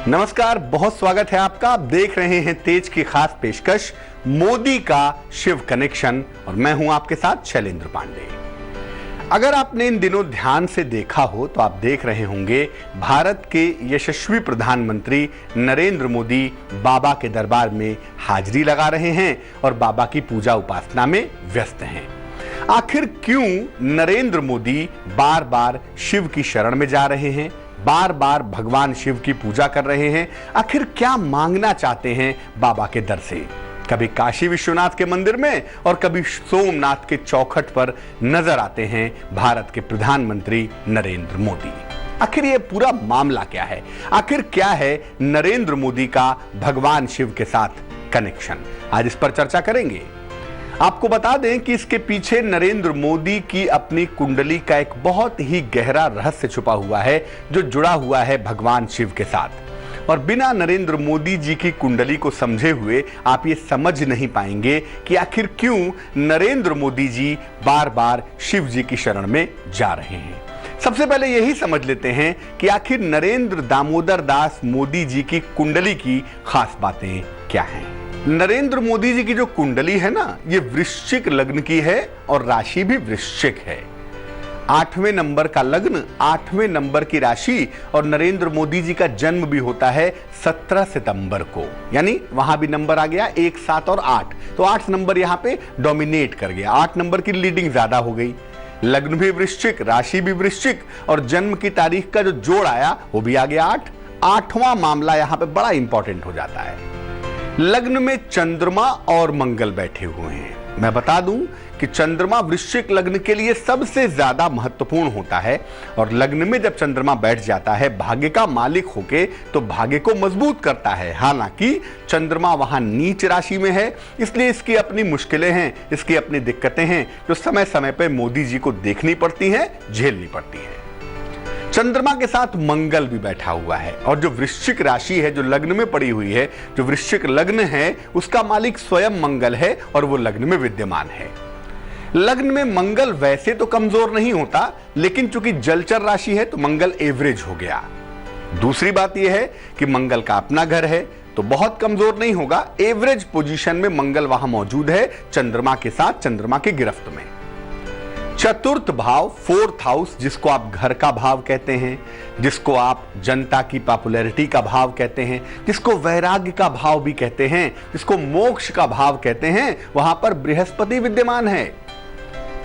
नमस्कार, बहुत स्वागत है आपका। आप देख रहे हैं तेज की खास पेशकश मोदी का शिव कनेक्शन और मैं हूं आपके साथ शैलेंद्र पांडे। अगर आपने इन दिनों ध्यान से देखा हो तो आप देख रहे होंगे भारत के यशस्वी प्रधानमंत्री नरेंद्र मोदी बाबा के दरबार में हाजिरी लगा रहे हैं और बाबा की पूजा उपासना में व्यस्त हैं। आखिर क्यों नरेंद्र मोदी बार बार शिव की शरण में जा रहे हैं, बार बार भगवान शिव की पूजा कर रहे हैं? आखिर क्या मांगना चाहते हैं बाबा के दर से? कभी काशी विश्वनाथ के मंदिर में और कभी सोमनाथ के चौखट पर नजर आते हैं भारत के प्रधानमंत्री नरेंद्र मोदी। आखिर ये पूरा मामला क्या है? आखिर क्या है नरेंद्र मोदी का भगवान शिव के साथ कनेक्शन? आज इस पर चर्चा करेंगे। आपको बता दें कि इसके पीछे नरेंद्र मोदी की अपनी कुंडली का एक बहुत ही गहरा रहस्य छुपा हुआ है जो जुड़ा हुआ है भगवान शिव के साथ। और बिना नरेंद्र मोदी जी की कुंडली को समझे हुए आप ये समझ नहीं पाएंगे कि आखिर क्यों नरेंद्र मोदी जी बार बार शिव जी की शरण में जा रहे हैं। सबसे पहले यही समझ लेते हैं कि आखिर नरेंद्र दामोदर दास मोदी जी की कुंडली की खास बातें क्या हैं। नरेंद्र मोदी जी की जो कुंडली है ना, ये वृश्चिक लग्न की है और राशि भी वृश्चिक है। 8वें नंबर का लग्न, 8वें नंबर की राशि और नरेंद्र मोदी जी का जन्म भी होता है 17 सितंबर को, यानी वहां भी नंबर आ गया 1, 7 और 8, तो 8 नंबर यहां पे डोमिनेट कर गया। 8 नंबर की लीडिंग ज्यादा हो गई। लग्न भी वृश्चिक, राशि भी वृश्चिक और जन्म की तारीख का जो जोड़ आया वो भी आ गया 8। 8वां मामला यहां पे बड़ा इंपॉर्टेंट हो जाता है। लग्न में चंद्रमा और मंगल बैठे हुए हैं। मैं बता दूं कि चंद्रमा वृश्चिक लग्न के लिए सबसे ज्यादा महत्वपूर्ण होता है और लग्न में जब चंद्रमा बैठ जाता है भाग्य का मालिक होके तो भाग्य को मजबूत करता है। हालांकि चंद्रमा वहां नीच राशि में है, इसलिए इसकी अपनी मुश्किलें हैं, इसकी अपनी दिक्कतें हैं जो समय समय पर मोदी जी को देखनी पड़ती हैं, झेलनी पड़ती हैं। चंद्रमा के साथ मंगल भी बैठा हुआ है और जो वृश्चिक राशि है, जो लग्न में पड़ी हुई है, जो वृश्चिक लग्न है, उसका मालिक स्वयं मंगल है और वो लग्न में विद्यमान है। लग्न में मंगल वैसे तो कमजोर नहीं होता, लेकिन चूंकि जलचर राशि है तो मंगल एवरेज हो गया। दूसरी बात यह है कि मंगल का अपना घर है तो बहुत कमजोर नहीं होगा, एवरेज पोजीशन में मंगल वहां मौजूद है चंद्रमा के साथ, चंद्रमा के गिरफ्त में। चतुर्थ भाव, 4th हाउस, जिसको आप घर का भाव कहते हैं, जिसको आप जनता की पॉपुलैरिटी का भाव कहते हैं, जिसको वैराग्य का भाव भी कहते हैं, जिसको मोक्ष का भाव कहते हैं, वहां पर बृहस्पति विद्यमान है।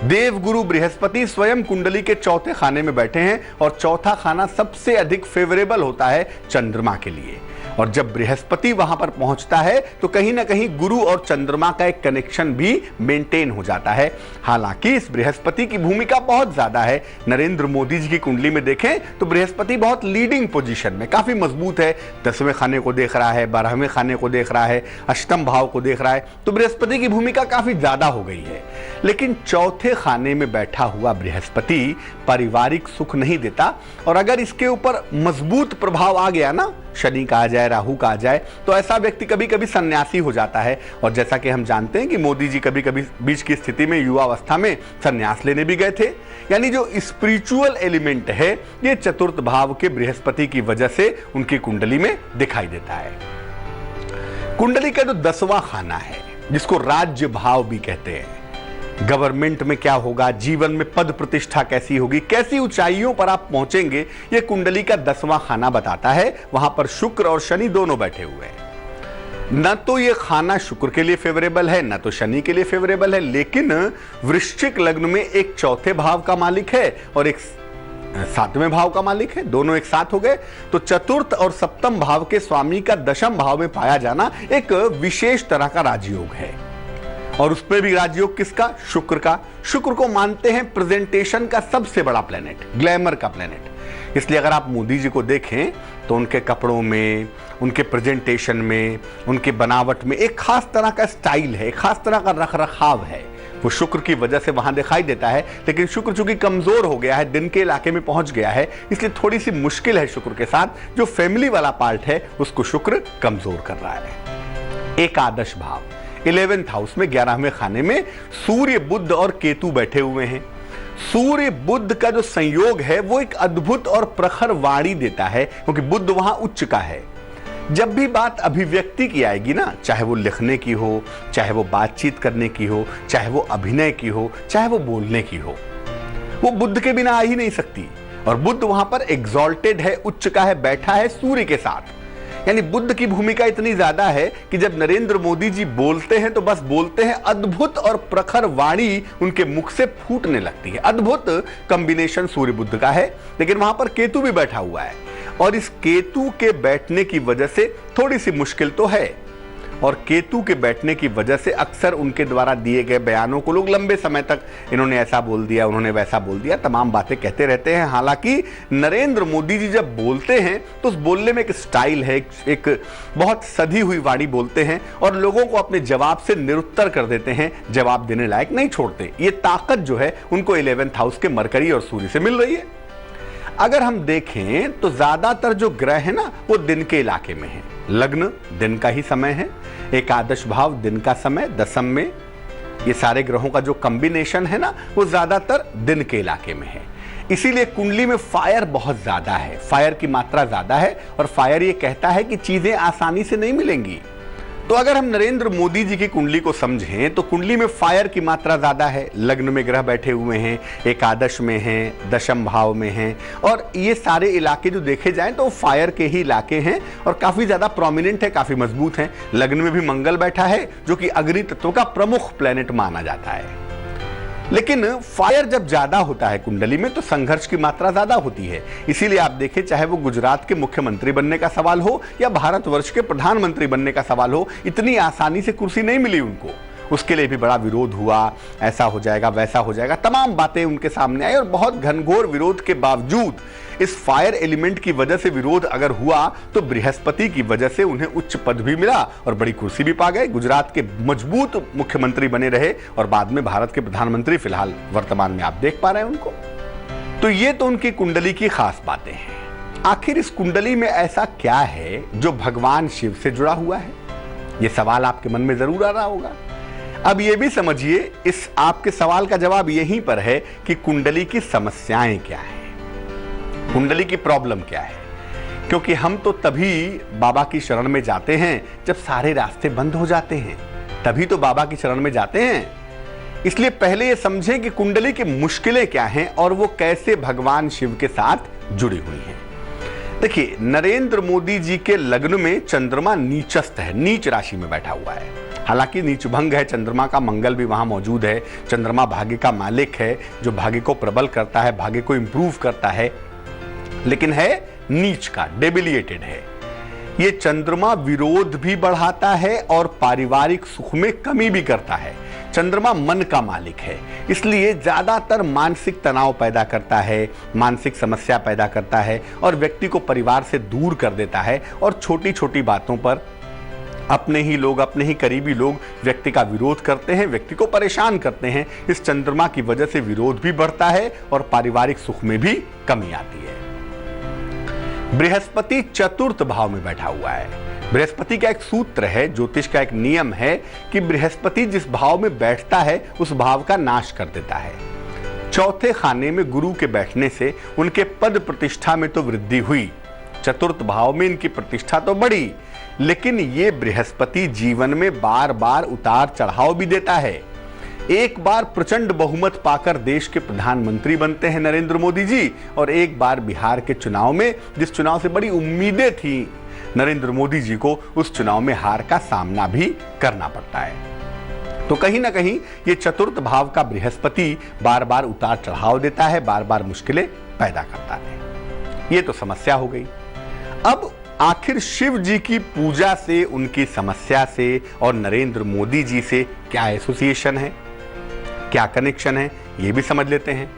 देवगुरु बृहस्पति स्वयं कुंडली के चौथे खाने में बैठे हैं और चौथा खाना सबसे अधिक फेवरेबल होता है चंद्रमा के लिए। और जब बृहस्पति वहां पर पहुंचता है तो कहीं ना कहीं गुरु और चंद्रमा का एक कनेक्शन भी मेंटेन हो जाता है। हालांकि इस बृहस्पति की भूमिका बहुत ज्यादा है। नरेंद्र मोदी जी की कुंडली में देखें तो बृहस्पति बहुत लीडिंग पोजीशन में, काफी मजबूत है। 10वें खाने को देख रहा है, 12वें खाने को देख रहा है, अष्टम भाव को देख रहा है, तो बृहस्पति की भूमिका काफी ज्यादा हो गई है। लेकिन चौथे खाने में बैठा हुआ बृहस्पति पारिवारिक सुख नहीं देता और अगर इसके ऊपर मजबूत प्रभाव आ गया ना, शनि का आ जाए, राहु का आ जाए, तो ऐसा व्यक्ति कभी कभी सन्यासी हो जाता है। और जैसा कि हम जानते हैं कि मोदी जी कभी कभी बीच की स्थिति में युवावस्था में सन्यास लेने भी गए थे। यानी जो स्पिरिचुअल एलिमेंट है ये चतुर्थ भाव के बृहस्पति की वजह से उनकी कुंडली में दिखाई देता है। कुंडली का जो 10वां खाना है, जिसको राज्य भाव भी कहते हैं, गवर्नमेंट में क्या होगा, जीवन में पद प्रतिष्ठा कैसी होगी, कैसी ऊंचाइयों पर आप पहुंचेंगे, यह कुंडली का 10वां खाना बताता है। वहां पर शुक्र और शनि दोनों बैठे हुए हैं। न तो यह खाना शुक्र के लिए फेवरेबल है, न तो शनि के लिए फेवरेबल है, लेकिन वृश्चिक लग्न में एक चौथे भाव का मालिक है और एक 7वें भाव का मालिक है, दोनों एक साथ हो गए। तो चतुर्थ और सप्तम भाव के स्वामी का दशम भाव में पाया जाना एक विशेष तरह का राजयोग है। और उसमें भी राजयोग किसका? शुक्र का। शुक्र को मानते हैं प्रेजेंटेशन का सबसे बड़ा प्लेनेट, ग्लैमर का प्लेनेट। इसलिए अगर आप मोदी जी को देखें तो उनके कपड़ों में, उनके प्रेजेंटेशन में, उनके बनावट में एक खास तरह का स्टाइल है, एक खास तरह का रखरखाव है। वो शुक्र की वजह से वहां दिखाई देता है। लेकिन शुक्र चूंकि कमजोर हो गया है, दिन के इलाके में पहुंच गया है, इसलिए थोड़ी सी मुश्किल है शुक्र के साथ। जो फैमिली वाला पार्ट है उसको शुक्र कमजोर कर रहा है। एकादश भाव, 11th हाउस में 11वें खाने में सूर्य, बुध और केतु बैठे हुए हैं। सूर्य बुध का जो संयोग है वो एक अद्भुत और प्रखर वाणी देता है, क्योंकि बुध वहां उच्च का है। जब भी बात अभिव्यक्ति की आएगी ना, चाहे वो लिखने की हो, चाहे वो बातचीत करने की हो, चाहे वो अभिनय की हो, चाहे वो बोलने की हो, वो बुद्ध के बिना आ ही नहीं सकती। और बुद्ध वहां पर एग्जॉल्टेड है, उच्च का है, बैठा है सूर्य के साथ। यानी बुद्ध की भूमिका इतनी ज्यादा है कि जब नरेंद्र मोदी जी बोलते हैं तो बस बोलते हैं, अद्भुत और प्रखर वाणी उनके मुख से फूटने लगती है। अद्भुत कॉम्बिनेशन सूर्य बुद्ध का है, लेकिन वहां पर केतु भी बैठा हुआ है और इस केतु के बैठने की वजह से थोड़ी सी मुश्किल तो है। और केतु के बैठने की वजह से अक्सर उनके द्वारा दिए गए बयानों को लोग लंबे समय तक इन्होंने ऐसा बोल दिया, उन्होंने वैसा बोल दिया, तमाम बातें कहते रहते हैं। हालांकि नरेंद्र मोदी जी जब बोलते हैं तो उस बोलने में एक स्टाइल है, एक बहुत सधी हुई वाणी बोलते हैं और लोगों को अपने जवाब से निरुत्तर कर देते हैं, जवाब देने लायक नहीं छोड़ते। ये ताकत जो है उनको 11th हाउस के मरकरी और सूर्य से मिल रही है। अगर हम देखें तो ज्यादातर जो ग्रह है ना वो दिन के इलाके में है। लग्न दिन का ही समय है, एकादश भाव दिन का समय, दशम में ये सारे ग्रहों का जो कॉम्बिनेशन है ना वो ज्यादातर दिन के इलाके में है। इसीलिए कुंडली में फायर बहुत ज्यादा है, फायर की मात्रा ज्यादा है और फायर ये कहता है कि चीजें आसानी से नहीं मिलेंगी। तो अगर हम नरेंद्र मोदी जी की कुंडली को समझें तो कुंडली में फायर की मात्रा ज्यादा है। लग्न में ग्रह बैठे हुए हैं, एकादश में हैं, दशम भाव में हैं और ये सारे इलाके जो देखे जाएं तो फायर के ही इलाके हैं और काफी ज्यादा प्रोमिनेंट है, काफी मजबूत हैं। लग्न में भी मंगल बैठा है जो कि अग्नि तत्व का प्रमुख प्लेनेट माना जाता है। लेकिन फायर जब ज्यादा होता है कुंडली में तो संघर्ष की मात्रा ज्यादा होती है। इसीलिए आप देखें, चाहे वो गुजरात के मुख्यमंत्री बनने का सवाल हो या भारतवर्ष के प्रधानमंत्री बनने का सवाल हो, इतनी आसानी से कुर्सी नहीं मिली उनको। उसके लिए भी बड़ा विरोध हुआ, ऐसा हो जाएगा, वैसा हो जाएगा, तमाम बातें उनके सामने आई और बहुत घनघोर विरोध के बावजूद इस फायर एलिमेंट की वजह से विरोध अगर हुआ तो बृहस्पति की वजह से उन्हें उच्च पद भी मिला और बड़ी कुर्सी भी पा गए। गुजरात के मजबूत मुख्यमंत्री बने रहे और बाद में भारत के प्रधानमंत्री फिलहाल वर्तमान में आप देख पा रहे हैं उनको। तो ये तो उनकी कुंडली की खास बातें हैं। आखिर इस कुंडली में ऐसा क्या है जो भगवान शिव से जुड़ा हुआ है? ये सवाल आपके मन में जरूर आ रहा होगा। अब ये भी समझिए, इस आपके सवाल का जवाब यहीं पर है कि कुंडली की समस्याएं क्या हैं, कुंडली की प्रॉब्लम क्या है। क्योंकि हम तो तभी बाबा की शरण में जाते हैं जब सारे रास्ते बंद हो जाते हैं, तभी तो बाबा की शरण में जाते हैं। इसलिए पहले ये समझें कि कुंडली की मुश्किलें क्या हैं और वो कैसे भगवान शिव के साथ जुड़ी हुई हैं। देखिए, नरेंद्र मोदी जी के लग्न में चंद्रमा नीचस्थ है, नीच राशि में बैठा हुआ है। हालांकि नीच भंग है चंद्रमा का, मंगल भी वहां मौजूद है। चंद्रमा भाग्य का मालिक है जो भाग्य को प्रबल करता है, भाग्य को इंप्रूव करता है, लेकिन है नीच का, डेबिलिएटेड है। ये चंद्रमा विरोध भी बढ़ाता है और पारिवारिक सुख में कमी भी करता है। चंद्रमा मन का मालिक है, इसलिए ज्यादातर मानसिक तनाव पैदा करता है, मानसिक समस्या पैदा करता है और व्यक्ति को परिवार से दूर कर देता है। और छोटी छोटी बातों पर अपने ही लोग, अपने ही करीबी लोग व्यक्ति का विरोध करते हैं, व्यक्ति को परेशान करते हैं। इस चंद्रमा की वजह से विरोध भी बढ़ता है और पारिवारिक सुख में भी कमी आती है। बृहस्पति चतुर्थ भाव में बैठा हुआ है। बृहस्पति का एक सूत्र है, ज्योतिष का एक नियम है कि बृहस्पति जिस भाव में बैठता है उस भाव का नाश कर देता है। चौथे खाने में गुरु के बैठने से उनके पद प्रतिष्ठा में तो वृद्धि हुई, चतुर्थ भाव में इनकी प्रतिष्ठा तो बढ़ी, लेकिन ये बृहस्पति जीवन में बार बार उतार चढ़ाव भी देता है। एक बार प्रचंड बहुमत पाकर देश के प्रधानमंत्री बनते हैं नरेंद्र मोदी जी, और एक बार बिहार के चुनाव में, जिस चुनाव से बड़ी उम्मीदें थी नरेंद्र मोदी जी को, उस चुनाव में हार का सामना भी करना पड़ता है। तो कहीं ना कहीं ये चतुर्थ भाव का बृहस्पति बार बार उतार चढ़ाव देता है, बार बार मुश्किलें पैदा करता है। ये तो समस्या हो गई। अब आखिर शिव जी की पूजा से, उनकी समस्या से और नरेंद्र मोदी जी से क्या एसोसिएशन है, क्या कनेक्शन है, ये भी समझ लेते हैं।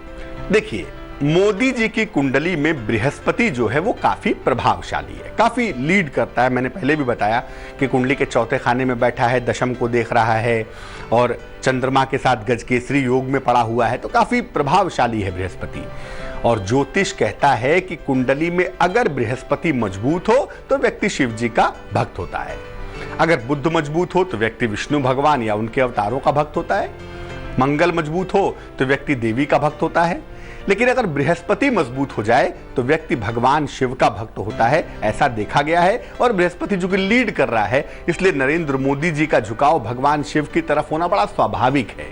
देखिए, मोदी जी की कुंडली में बृहस्पति जो है वो काफी प्रभावशाली है, काफी लीड करता है। मैंने पहले भी बताया कि कुंडली के चौथे खाने में बैठा है, दशम को देख रहा है और चंद्रमा के साथ गजकेसरी योग में पड़ा हुआ है, तो काफी प्रभावशाली है बृहस्पति। और ज्योतिष कहता है कि कुंडली में अगर बृहस्पति मजबूत हो तो व्यक्ति शिव जी का भक्त होता है, अगर बुध मजबूत हो तो व्यक्ति विष्णु भगवान या उनके अवतारों का भक्त होता है, मंगल मजबूत हो तो व्यक्ति देवी का भक्त होता है। लेकिन अगर बृहस्पति मजबूत हो जाए तो व्यक्ति भगवान शिव का भक्त होता है, ऐसा देखा गया है। और बृहस्पति जो कि लीड कर रहा है, इसलिए नरेंद्र मोदी जी का झुकाव भगवान शिव की तरफ होना बड़ा स्वाभाविक है।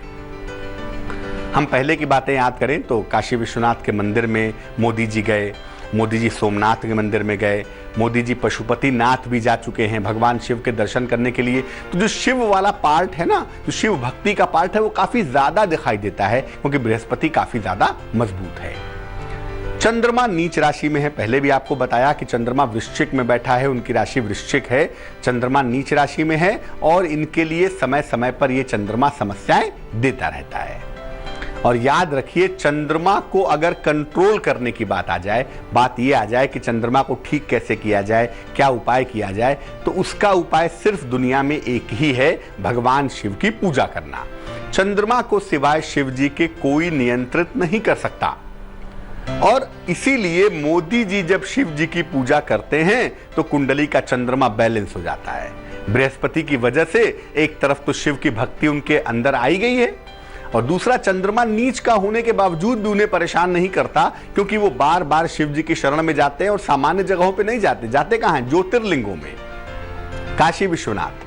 हम पहले की बातें याद करें तो काशी विश्वनाथ के मंदिर में मोदी जी गए, मोदी जी सोमनाथ के मंदिर में गए, मोदी जी पशुपतिनाथ भी जा चुके हैं भगवान शिव के दर्शन करने के लिए। तो जो शिव वाला पार्ट है ना, जो शिव भक्ति का पार्ट है, वो काफी ज्यादा दिखाई देता है क्योंकि बृहस्पति काफी ज्यादा मजबूत है। चंद्रमा नीच राशि में है, पहले भी आपको बताया कि चंद्रमा वृश्चिक में बैठा है, उनकी राशि वृश्चिक है, चंद्रमा नीच राशि में है और इनके लिए समय समय पर यह चंद्रमा समस्याएं देता रहता है। और याद रखिए, चंद्रमा को अगर कंट्रोल करने की बात आ जाए, बात यह आ जाए कि चंद्रमा को ठीक कैसे किया जाए, क्या उपाय किया जाए, तो उसका उपाय सिर्फ दुनिया में एक ही है, भगवान शिव की पूजा करना। चंद्रमा को सिवाय शिव जी के कोई नियंत्रित नहीं कर सकता। और इसीलिए मोदी जी जब शिव जी की पूजा करते हैं तो कुंडली का चंद्रमा बैलेंस हो जाता है। बृहस्पति की वजह से एक तरफ तो शिव की भक्ति उनके अंदर आई गई है और दूसरा चंद्रमा नीच का होने के बावजूद भी उन्हें परेशान नहीं करता, क्योंकि वो बार बार शिव जी की शरण में जाते हैं और सामान्य जगहों पे नहीं जाते। जाते कहां हैं? ज्योतिर्लिंगों में, काशी विश्वनाथ।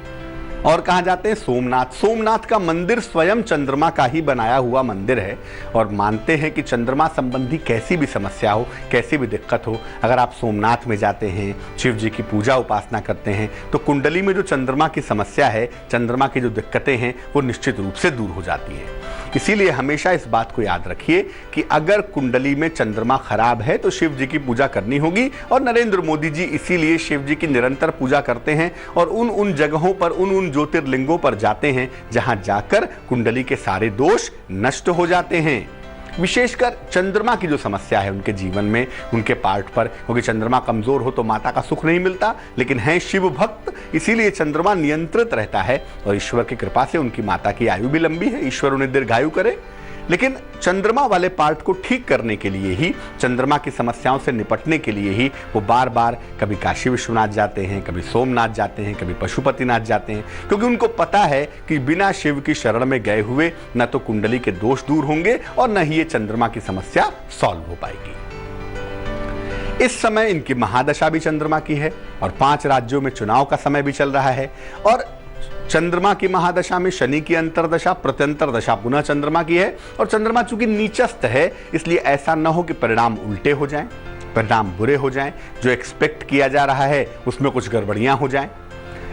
और कहां जाते हैं? सोमनाथ। सोमनाथ का मंदिर स्वयं चंद्रमा का ही बनाया हुआ मंदिर है और मानते हैं कि चंद्रमा संबंधी कैसी भी समस्या हो, कैसी भी दिक्कत हो, अगर आप सोमनाथ में जाते हैं, शिव जी की पूजा उपासना करते हैं, तो कुंडली में जो चंद्रमा की समस्या है, चंद्रमा की जो दिक्कतें हैं, वो निश्चित रूप से दूर हो जाती हैं। इसीलिए हमेशा इस बात को याद रखिए कि अगर कुंडली में चंद्रमा खराब है तो शिव जी की पूजा करनी होगी। और नरेंद्र मोदी जी इसीलिए शिव जी की निरंतर पूजा करते हैं और उन जगहों पर, उन ज्योतिर्लिंगों पर जाते हैं जहां जाकर कुंडली के सारे दोष नष्ट हो जाते हैं। विशेषकर चंद्रमा की जो समस्या है उनके जीवन में, उनके पार्ट पर, क्योंकि चंद्रमा कमजोर हो तो माता का सुख नहीं मिलता, लेकिन है शिव भक्त, इसीलिए चंद्रमा नियंत्रित रहता है और ईश्वर की कृपा से उनकी माता की आयु भी लंबी है, ईश्वर उन्हें दीर्घायु करे। लेकिन चंद्रमा वाले पार्ट को ठीक करने के लिए ही, चंद्रमा की समस्याओं से निपटने के लिए ही वो बार बार कभी काशी विश्वनाथ जाते हैं, कभी सोमनाथ जाते हैं, कभी पशुपतिनाथ जाते हैं, क्योंकि उनको पता है कि बिना शिव की शरण में गए हुए न तो कुंडली के दोष दूर होंगे और न ही ये चंद्रमा की समस्या सॉल्व हो पाएगी। इस समय इनकी महादशा भी चंद्रमा की है और 5 राज्यों में चुनाव का समय भी चल रहा है। और चंद्रमा की महादशा में शनि की अंतरदशा, प्रत्यंतर दशा पुनः चंद्रमा की है। और चंद्रमा चूंकि नीचस्थ है, इसलिए ऐसा न हो कि परिणाम उल्टे हो जाएं, परिणाम बुरे हो जाएं, जो एक्सपेक्ट किया जा रहा है उसमें कुछ गड़बड़ियां हो जाएं।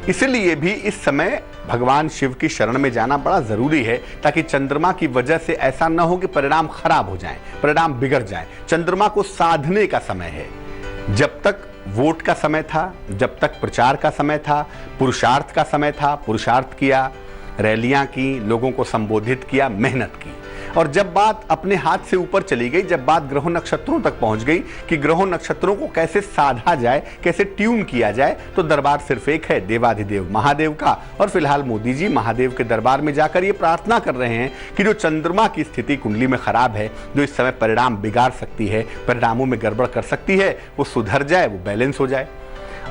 इसलिए भी इस समय भगवान शिव की शरण में जाना बड़ा जरूरी है, ताकि चंद्रमा की वजह से ऐसा न हो कि परिणाम खराब हो जाएं, परिणाम बिगड़ जाएं। चंद्रमा को साधने का समय है। जब तक वोट का समय था, जब तक प्रचार का समय था, पुरुषार्थ का समय था, पुरुषार्थ किया, रैलियां की, लोगों को संबोधित किया, मेहनत की। और जब बात अपने हाथ से ऊपर चली गई, जब बात ग्रहों नक्षत्रों तक पहुंच गई कि ग्रहों नक्षत्रों को कैसे साधा जाए, कैसे ट्यून किया जाए, तो दरबार सिर्फ एक है, देवाधिदेव महादेव का। और फिलहाल मोदी जी महादेव के दरबार में जाकर ये प्रार्थना कर रहे हैं कि जो चंद्रमा की स्थिति कुंडली में खराब है, जो इस समय परिणाम बिगाड़ सकती है, परिणामों में गड़बड़ कर सकती है, वो सुधर जाए, वो बैलेंस हो जाए।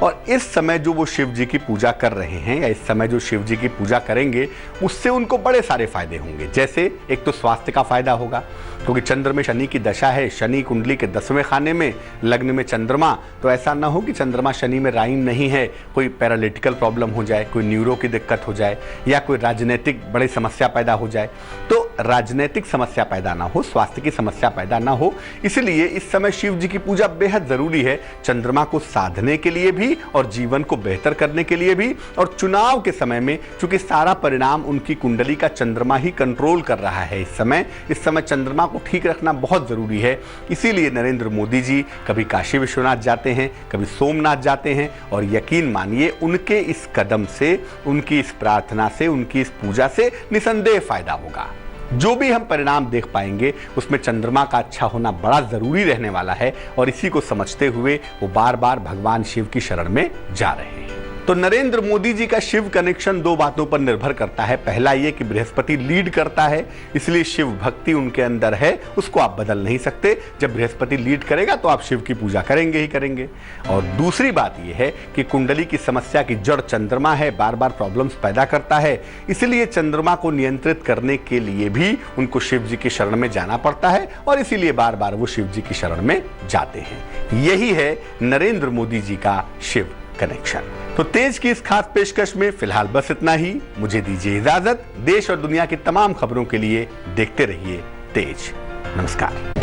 और इस समय जो वो शिव जी की पूजा कर रहे हैं, या इस समय जो शिव जी की पूजा करेंगे, उससे उनको बड़े सारे फायदे होंगे। जैसे एक तो स्वास्थ्य का फायदा होगा, क्योंकि चंद्र में शनि की दशा है, शनि कुंडली के 10वें खाने में, लग्न में चंद्रमा, तो ऐसा ना हो कि चंद्रमा शनि में राइन नहीं है, कोई पैरालिटिकल प्रॉब्लम हो जाए, कोई न्यूरो की दिक्कत हो जाए, या कोई राजनीतिक बड़ी समस्या पैदा हो जाए। तो राजनीतिक समस्या पैदा ना हो, स्वास्थ्य की समस्या पैदा ना हो, इसलिए इस समय शिव जी की पूजा बेहद जरूरी है, चंद्रमा को साधने के लिए भी और जीवन को बेहतर करने के लिए भी। और चुनाव के समय में चूंकि सारा परिणाम उनकी कुंडली का चंद्रमा ही कंट्रोल कर रहा है, इस समय चंद्रमा को ठीक रखना बहुत जरूरी है। इसीलिए नरेंद्र मोदी जी कभी काशी विश्वनाथ जाते हैं, कभी सोमनाथ जाते हैं, और यकीन मानिए उनके इस कदम से, उनकी इस प्रार्थना से, उनकी इस पूजा से निसंदेह फायदा होगा। जो भी हम परिणाम देख पाएंगे उसमें चंद्रमा का अच्छा होना बड़ा जरूरी रहने वाला है, और इसी को समझते हुए वो बार बार भगवान शिव की शरण में जा रहे हैं। तो नरेंद्र मोदी जी का शिव कनेक्शन दो बातों पर निर्भर करता है। पहला यह कि बृहस्पति लीड करता है, इसलिए शिव भक्ति उनके अंदर है, उसको आप बदल नहीं सकते। जब बृहस्पति लीड करेगा तो आप शिव की पूजा करेंगे ही करेंगे। और दूसरी बात यह है कि कुंडली की समस्या की जड़ चंद्रमा है, बार बार प्रॉब्लम्स पैदा करता है, इसलिए चंद्रमा को नियंत्रित करने के लिए भी उनको शिव जी की शरण में जाना पड़ता है और इसीलिए बार बार वो शिव जी की शरण में जाते हैं। यही है नरेंद्र मोदी जी का शिव कनेक्शन। तो तेज की इस खास पेशकश में फिलहाल बस इतना ही। मुझे दीजिए इजाजत। देश और दुनिया की तमाम खबरों के लिए देखते रहिए तेज। नमस्कार।